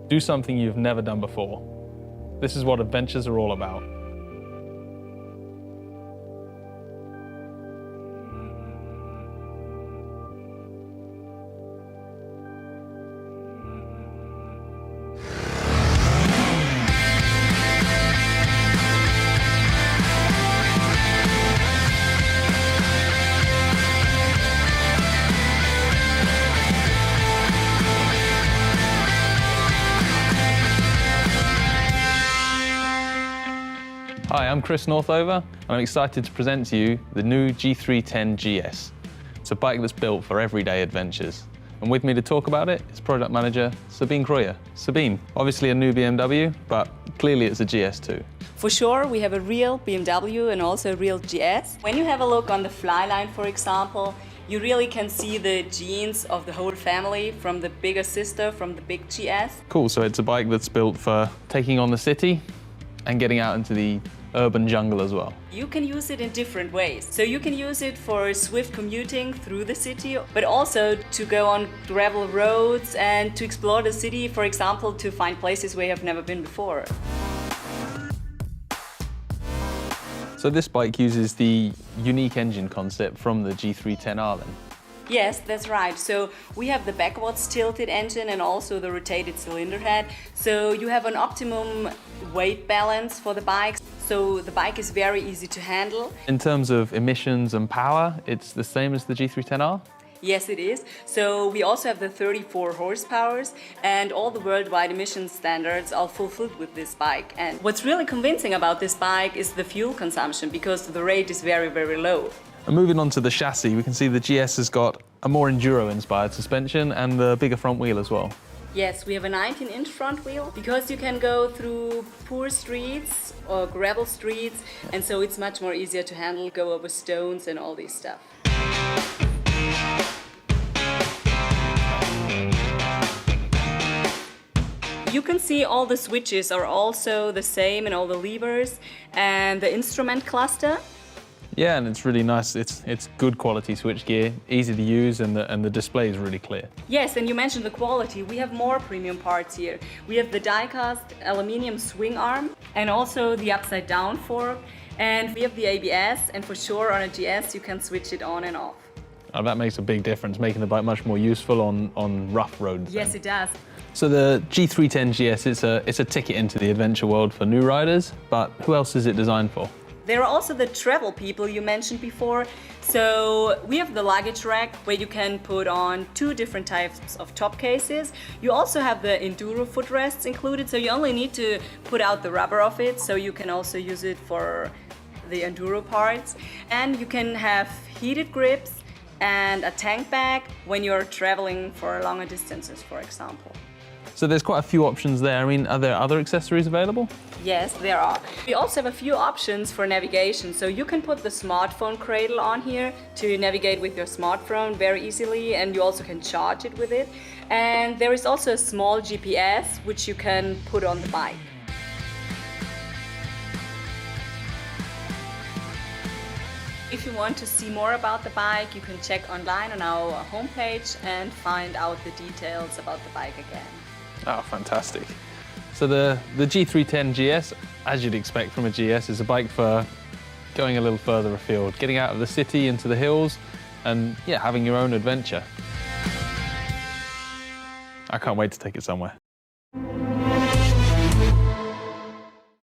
Do something you've never done before. This is what adventures are all about. Hi, I'm Chris Northover, and I'm excited to present to you the new G310 GS. It's a bike that's built for everyday adventures. And with me to talk about it is product manager Sabine Krojer. Sabine, obviously a new BMW, but clearly it's a GS too. For sure, we have a real BMW and also a real GS. When you have a look on the flyline, for example, you really can see the genes of the whole family, from the bigger sister, from the big GS. Cool, so it's a bike that's built for taking on the city and getting out into the urban jungle as well. You can use it in different ways. So you can use it for swift commuting through the city, but also to go on gravel roads and to explore the city, for example, to find places where you have never been before. So this bike uses the unique engine concept from the G310R then? Yes, that's right. So we have the backwards tilted engine and also the rotated cylinder head. So you have an optimum weight balance for the bike. So the bike is very easy to handle. In terms of emissions and power, it's the same as the G310R? Yes, it is. So we also have the 34 horsepowers, and all the worldwide emission standards are fulfilled with this bike. And what's really convincing about this bike is the fuel consumption, because the rate is very, very low. And moving on to the chassis, we can see the GS has got a more enduro-inspired suspension and a bigger front wheel as well. Yes, we have a 19-inch front wheel, because you can go through poor streets or gravel streets, and so it's much more easier to handle, go over stones and all this stuff. You can see all the switches are also the same, and all the levers and the instrument cluster. Yeah, and it's really nice. It's good quality switchgear, easy to use, and the display is really clear. Yes, and you mentioned the quality. We have more premium parts here. We have the die-cast aluminium swing arm and also the upside-down fork. And we have the ABS, and for sure on a GS you can switch it on and off. Oh, that makes a big difference, making the bike much more useful on rough roads. Yes, then. it does. So the G310 GS, it's a ticket into the adventure world for new riders, but who else is it designed for? There are also the travel people you mentioned before. So we have the luggage rack where you can put on 2 different types of top cases. You also have the enduro footrests included, so you only need to put out the rubber of it, so you can also use it for the enduro parts. And you can have heated grips and a tank bag when you're traveling for longer distances, for example. So there's quite a few options there. I mean, are there other accessories available? Yes, there are. We also have a few options for navigation. So you can put the smartphone cradle on here to navigate with your smartphone very easily, and you also can charge it with it. And there is also a small GPS which you can put on the bike. If you want to see more about the bike, you can check online on our homepage and find out the details about the bike again. Oh, fantastic. So the G310 GS, as you'd expect from a GS, is a bike for going a little further afield, getting out of the city into the hills, and yeah, having your own adventure. I can't wait to take it somewhere.